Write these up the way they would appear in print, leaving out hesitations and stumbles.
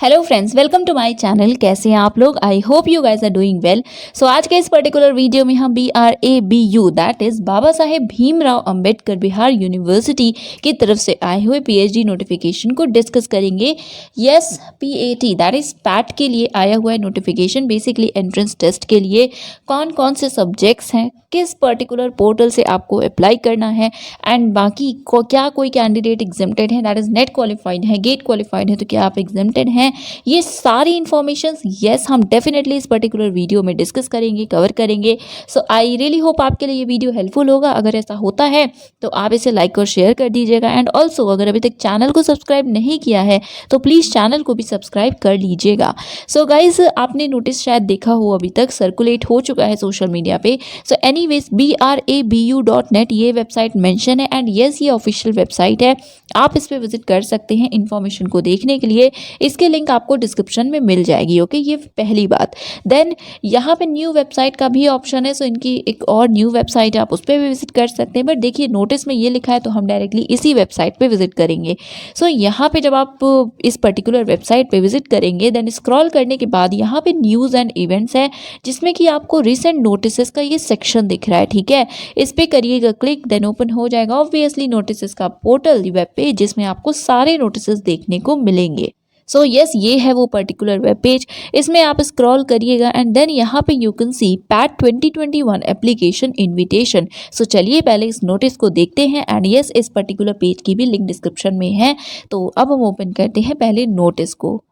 Hello friends, welcome to my channel. कैसे हैं आप लोग? I hope you guys are doing well. So आज के इस पर्टिकुलर वीडियो में हम BRABU that is Baba Saheb Bhimrao Ambedkar Bihar university की तरफ से आए हुए पीएचडी नोटिफिकेशन को डिस्कस करेंगे। Yes, PAT that is PAT के लिए आया हुआ है नोटिफिकेशन, बेसिकली एंट्रेंस टेस्ट के लिए। कौन कौन से सब्जेक्ट्स हैं, किस पर्टिकुलर पोर्टल से आपको अप्लाई करना है, एंड बाकी को क्या कोई कैंडिडेट एग्जेम्प्टेड है, दैट इज नेट क्वालिफाइड है, गेट क्वालिफाइड है, तो क्या आप एग्जेम्प्टेड हैं। ये सारी इन्फॉर्मेशन यस हम डेफिनेटली इस पर्टिकुलर वीडियो में डिस्कस करेंगे, कवर करेंगे। सो आई रियली होप आपके लिए ये वीडियो हेल्पफुल होगा। अगर ऐसा होता है तो आप इसे लाइक और शेयर कर दीजिएगा, एंड ऑल्सो अगर अभी तक चैनल को सब्सक्राइब नहीं किया है तो प्लीज़ चैनल को भी सब्सक्राइब कर लीजिएगा। सो गाइज, आपने नोटिस शायद देखा हो, अभी तक सर्कुलेट हो चुका है सोशल मीडिया पे। सो एनीवेज BRABU.net ये वेबसाइट मेंशन है, एंड यस ये ऑफिशियल वेबसाइट है। आप इस पे विजिट कर सकते हैं इन्फॉर्मेशन को देखने के लिए। इसके लिंक आपको डिस्क्रिप्शन में मिल जाएगी। ओके, ये पहली बात। देन यहाँ पे न्यू वेबसाइट का भी ऑप्शन है। सो इनकी एक और न्यू वेबसाइट है, आप उस पर भी विजिट कर सकते हैं। बट देखिए, नोटिस में ये लिखा है तो हम डायरेक्टली इसी वेबसाइट पे विजिट करेंगे। सो यहाँ पे जब आप इस पर्टिकुलर वेबसाइट पे विजिट करेंगे, देन स्क्रॉल करने के बाद यहाँ पे न्यूज़ एंड इवेंट्स है, जिसमें कि आपको रिसेंट नोटिस का ये सेक्शन दिख रहा है। ठीक है, इस पे करिएगा क्लिक, देन ओपन हो जाएगा ऑब्वियसली नोटिस का पोर्टल, वेब पेज, जिसमें आपको सारे नोटिस देखने को मिलेंगे। सो यस, ये है वो पर्टिकुलर वेब पेज। इसमें आप स्क्रॉल करिएगा, एंड देन यहाँ पे you can see PAT 2021 application invitation. So चलिए पहले इस नोटिस को देखते हैं, एंड यस इस पर्टिकुलर पेज की भी लिंक डिस्क्रिप्शन में है। तो अब हम ओपन करते हैं पहले नोटिस को।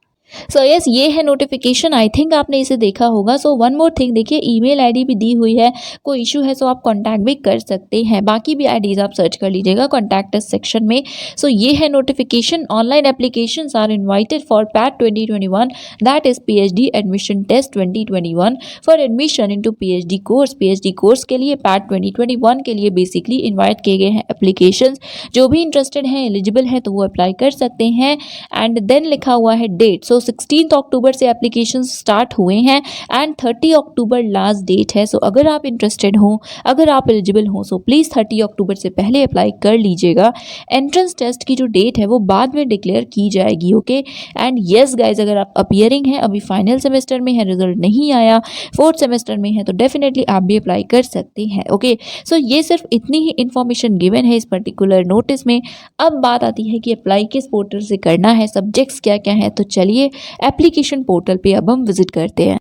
सो यस, ये है नोटिफिकेशन। आई थिंक आपने इसे देखा होगा। सो वन मोर थिंग, देखिए ईमेल आईडी भी दी हुई है। कोई इशू है सो आप कांटेक्ट भी कर सकते हैं। बाकी भी आईडीज आप सर्च कर लीजिएगा कॉन्टैक्ट अस सेक्शन में। सो ये है notification. Online applications are invited for PAT 2021 that is PhD admission test 2021 for admission into PhD course. PhD course के लिए पैट 2021 के लिए बेसिकली इन्वाइट किए गए हैं एप्लीकेशंस। जो भी इंटरेस्टेड हैं, एलिजिबल हैं, तो वो अप्लाई कर सकते हैं। एंड देन लिखा हुआ है डेट। सो 16 अक्टूबर से एप्लीकेशन स्टार्ट हुए हैं, एंड 30 अक्टूबर लास्ट डेट है। सो अगर आप इंटरेस्टेड हो, अगर आप एलिजिबल हो, सो प्लीज़ 30 अक्टूबर से पहले अप्लाई कर लीजिएगा। एंट्रेंस टेस्ट की जो डेट है वो बाद में डिक्लेयर की जाएगी। ओके, एंड यस गाइज, अगर आप अपियरिंग हैं, अभी फाइनल सेमेस्टर में है, रिजल्ट नहीं आया, फोर्थ सेमेस्टर में है, तो डेफिनेटली आप भी अप्लाई कर सकते हैं। ओके, सो ये सिर्फ इतनी ही इन्फॉर्मेशन गिवन है इस पर्टिकुलर नोटिस में। अब बात आती है कि अप्लाई किस पोर्टल से करना है, सब्जेक्ट्स क्या क्या है। तो चलिए एप्लीकेशन पोर्टल पे अब हम विजिट करते हैं।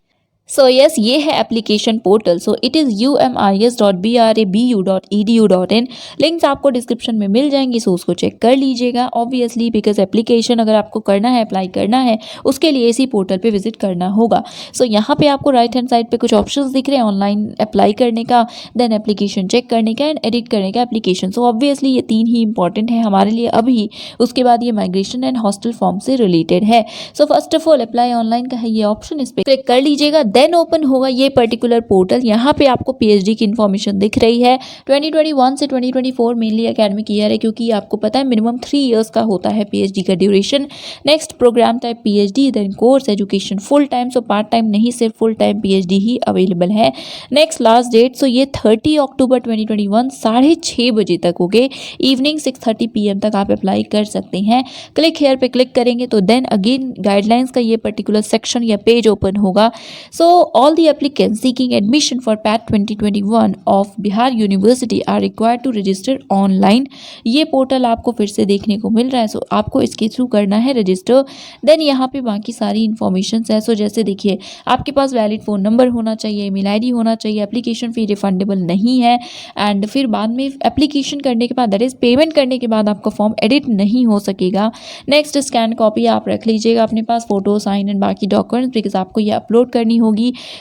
सो यस, ये है application portal. So it is umis.brabu.edu.in। Links आपको डिस्क्रिप्शन में मिल जाएंगी, सो उसको चेक कर लीजिएगा। ऑब्वियसली बिकॉज एप्लीकेशन अगर आपको करना है, अप्लाई करना है, उसके लिए इसी पोर्टल पे विजिट करना होगा। सो यहाँ पे आपको राइट हैंड साइड पे कुछ ऑप्शंस दिख रहे हैं, ऑनलाइन अप्लाई करने का, देन एप्लीकेशन चेक करने का, एंड एडिट करने का एप्लीकेशन। सो ऑब्वियसली ये तीन ही इंपॉर्टेंट है हमारे लिए अभी। उसके बाद ये माइग्रेशन एंड हॉस्टल फॉर्म से रिलेटेड है। So first of all apply online का है ये ऑप्शन, इस पर क्लिक कर लीजिएगा। देन ओपन होगा ये पर्टिकुलर पोर्टल। यहाँ पे आपको PhD की इन्फॉर्मेशन दिख रही है। 2021 से 2024 मेनली एकेडमिक ईयर है, क्योंकि आपको पता है मिनिमम 3 इयर्स का होता है PhD का duration. Next program type PhD, then course education full time, so part time नहीं, सिर्फ फुल टाइम PhD ही अवेलेबल है। नेक्स्ट लास्ट डेट, सो ये 30 अक्टूबर 2021 6:30 बजे तक हो गए, इवनिंग 6:30 PM तक आप अप्लाई कर सकते हैं। क्लिक हेयर पे क्लिक करेंगे तो देन अगेन गाइडलाइंस का ये पर्टिकुलर सेक्शन या पेज ओपन होगा। सो all the applicants seeking admission for PAT 2021 of Bihar University are required to register online। ये पोर्टल आपको फिर से देखने को मिल रहा है। सो आपको इसके थ्रू करना है रजिस्टर। देन यहाँ पे बाकी सारी इन्फॉर्मेशन है। सो जैसे देखिए, आपके पास वैलिड फ़ोन नंबर होना चाहिए, ईमेल आईडी होना चाहिए, एप्लीकेशन फ़ी रिफंडेबल नहीं है, एंड फिर बाद में एप्लीकेशन करने के बाद, दैट इज़ पेमेंट करने के बाद, आपका फॉर्म एडिट नहीं हो सकेगा। नेक्स्ट, स्कैन कॉपी आप रख लीजिएगा अपने पास, फोटो, साइन एंड बाकी डॉक्यूमेंट्स, बिकॉज आपको ये अपलोड करनी होगी।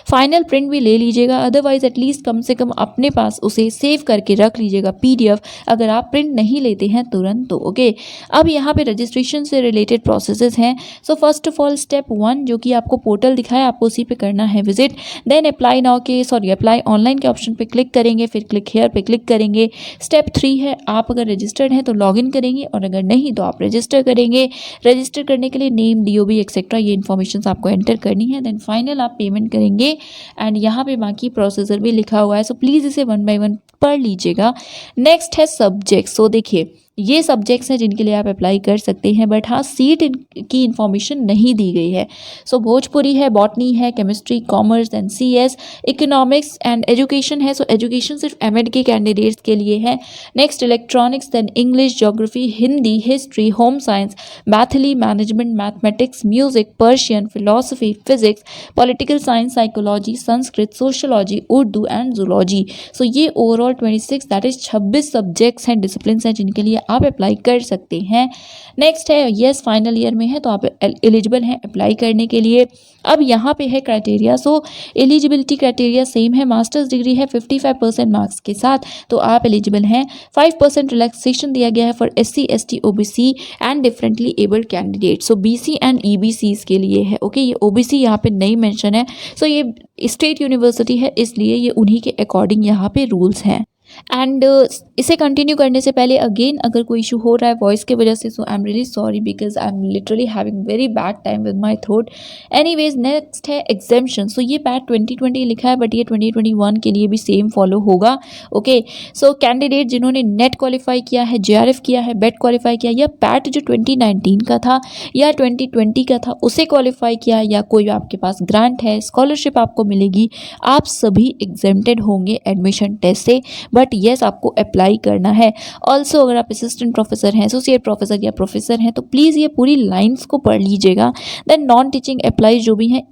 फाइनल प्रिंट भी ले लीजिएगा, अदरवाइज एटलीस्ट कम से कम अपने पास उसे सेव करके रख लीजिएगा PDF, अगर आप प्रिंट नहीं लेते हैं तुरंत तो। ओके, अब यहाँ पे रजिस्ट्रेशन से रिलेटेड प्रोसेसेस हैं। So first of all step 1 जो कि आपको पोर्टल दिखाया, आपको उसी पे करना है विजिट। देन अप्लाई ऑनलाइन के ऑप्शन पे क्लिक करेंगे, फिर क्लिक हेयर पे क्लिक करेंगे। स्टेप 3 है, आप अगर रजिस्टर्ड हैं तो लॉगिन करेंगे, और अगर नहीं तो आप रजिस्टर करेंगे। रजिस्टर करने के लिए नेम, DOB एक्सेट्रा ये इन्फॉर्मेशन आपको एंटर करनी है। देन फाइनल आप पेमेंट करेंगे, एंड यहाँ पे बाकी प्रोसीजर भी लिखा हुआ है। सो प्लीज़ इसे 1 by 1 पढ़ लीजिएगा। नेक्स्ट है सब्जेक्ट। सो देखिए, ये सब्जेक्ट्स हैं जिनके लिए आप अप्लाई कर सकते हैं, बट हाँ सीट की इन्फॉर्मेशन नहीं दी गई है। सो भोजपुरी है, बॉटनी है, chemistry, commerce and CS, economics and education है। सो एजुकेशन सिर्फ एमएड के कैंडिडेट्स के लिए है। Next electronics, then English, geography, Hindi, history, home science, Maithili, management, mathematics, music, Persian, philosophy, physics, political science, psychology, Sanskrit, sociology, Urdu and zoology. So ये overall 26 that is 26 subjects हैं, discipline हैं जिनके लिए आप अप्लाई कर सकते हैं। नेक्स्ट है यस फाइनल ईयर में है तो आप एलिजिबल हैं अप्लाई करने के लिए। अब यहाँ पे है क्राइटेरिया। सो एलिजिबिलिटी क्राइटेरिया सेम है, मास्टर्स डिग्री है 55% मार्क्स के साथ तो आप एलिजिबल हैं। 5% रिलैक्सेशन दिया गया है for SC ST OBC and differently abled candidate. So BC and EBCs के लिए है। ओके ये OBC यहाँ पे नहीं मेंशन है। सो ये स्टेट यूनिवर्सिटी है इसलिए ये उन्हीं के अकॉर्डिंग यहाँ पे रूल्स हैं। एंड इसे कंटिन्यू करने से पहले अगेन अगर कोई इशू हो रहा है वॉइस की वजह से, so I am really sorry because I am literally having very bad time with my throat. Anyways next है एग्जाम्शन। सो ये पैट 2020 लिखा है बट ये 2021 के लिए भी सेम फॉलो होगा। ओके सो कैंडिडेट जिन्होंने नेट क्वालिफाई किया है, JRF किया है, बेट क्वालिफाई किया या पैट जो 2019 का था या 2020 का था उसे क्वालिफाई किया या कोई आपके पास ग्रांट है, स्कॉलरशिप आपको मिलेगी, आप सभी एग्जेम्प्टेड होंगे एडमिशन टेस्ट से। बट येस आपको अप्लाई करना है। ऑल्सो अगर आप असिस्टेंट प्रोफेसर हैं, एसोसिएट प्रोफेसर या प्रोफेसर हैं तो प्लीज़ ये पूरी लाइंस को पढ़ लीजिएगा। देन नॉन टीचिंग एम्प्लॉयज़ जो भी हैं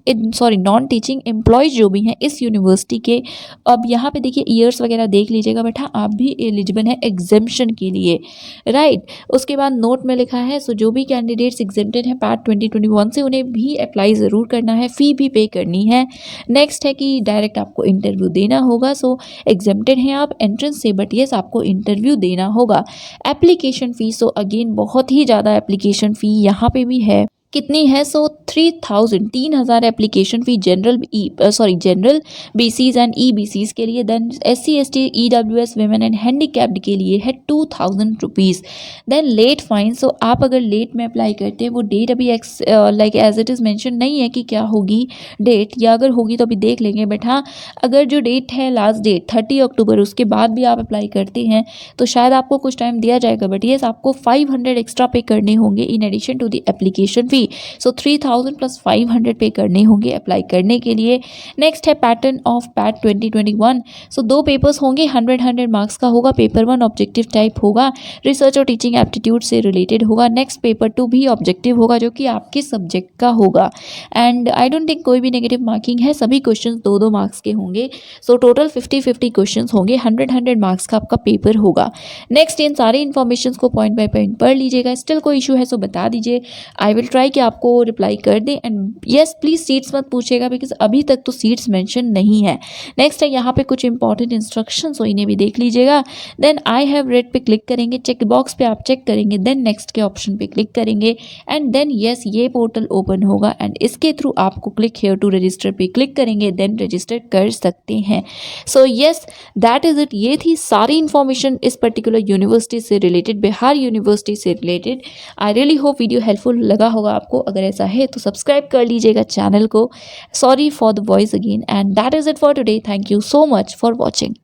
नॉन टीचिंग एम्प्लॉयज़ जो भी हैं इस यूनिवर्सिटी के, अब यहाँ पे देखिए ईयर्स वगैरह देख लीजिएगा बट हाँ आप भी एलिजिबल हैं एग्जेम्पशन के लिए, राइट। उसके बाद नोट में लिखा है सो जो भी कैंडिडेट्स एग्जेम्प्टेड हैं पैट 2021 से उन्हें भी अप्लाई ज़रूर करना है, फ़ी भी पे करनी है। नेक्स्ट है कि डायरेक्ट आपको इंटरव्यू देना होगा। सो एग्जेम्प्टेड हैं आप एंट्रेंस से बट येस आपको इंटरव्यू देना होगा। एप्लीकेशन फ़ीस तो अगेन बहुत ही ज़्यादा एप्लीकेशन फ़ी यहाँ पे भी है। कितनी है? So 3,000 application fee general BCs and EBCs के लिए। Then SC ST EWS women and handicapped के लिए है 2,000 rupees. Then late fine. So आप अगर लेट में अप्लाई करते हैं वो डेट अभी like as it is mention नहीं है कि क्या होगी डेट, या अगर होगी तो अभी देख लेंगे। बट हाँ अगर जो डेट है लास्ट डेट 30 अक्टूबर उसके बाद भी आप अप्लाई करते हैं तो शायद आपको कुछ टाइम दिया जाएगा। बट येस आपको 500 एक्स्ट्रा पे करने होंगे in addition to the application fee. So 3,000 + 500 पे करने होंगे अप्लाई करने के लिए। नेक्स्ट है pattern of PAT 2021। So 2 papers होंगे, 100 मार्क्स का होगा। पेपर 1 ऑब्जेक्टिव टाइप होगा, रिसर्च और टीचिंग एप्टीट्यूड से रिलेटेड होगा। नेक्स्ट पेपर 2 भी ऑब्जेक्टिव होगा जो कि आपके सब्जेक्ट का होगा। एंड आई डोंट थिंक कोई भी नेगेटिव मार्किंग है, सभी क्वेश्चन 2-2 मार्क्स के होंगे। सो टोटल 50-50 क्वेश्चन होंगे, 100 मार्क्स का आपका पेपर होगा। नेक्स्ट इन सारे इन्फॉर्मेशन को पॉइंट बाय पॉइंट पढ़ लीजिएगा। स्टिल कोई इशू है सो बता दीजिए, आई विल ट्राई कि आपको रिप्लाई कर दें। एंड यस प्लीज़ सीट्स मत पूछेगा बिकॉज अभी तक तो सीट्स मेंशन नहीं है। नेक्स्ट है यहाँ पे कुछ इंपॉर्टेंट इंस्ट्रक्शंस हो, इन्हें भी देख लीजिएगा। देन आई हैव रेड पे क्लिक करेंगे, चेक बॉक्स पे आप चेक करेंगे, देन नेक्स्ट के ऑप्शन पे क्लिक करेंगे एंड देन यस ये पोर्टल ओपन होगा एंड इसके थ्रू आपको क्लिक हियर टू रजिस्टर पे क्लिक करेंगे, देन रजिस्टर कर सकते हैं। So yes that is it. ये थी सारी इन्फॉर्मेशन इस पर्टिकुलर यूनिवर्सिटी से रिलेटेड, बिहार यूनिवर्सिटी से related. I really hope video helpful लगा होगा आपको। अगर ऐसा है तो सब्सक्राइब कर लीजिएगा चैनल को। Sorry for the voice again and that is it for today. Thank you so much for watching.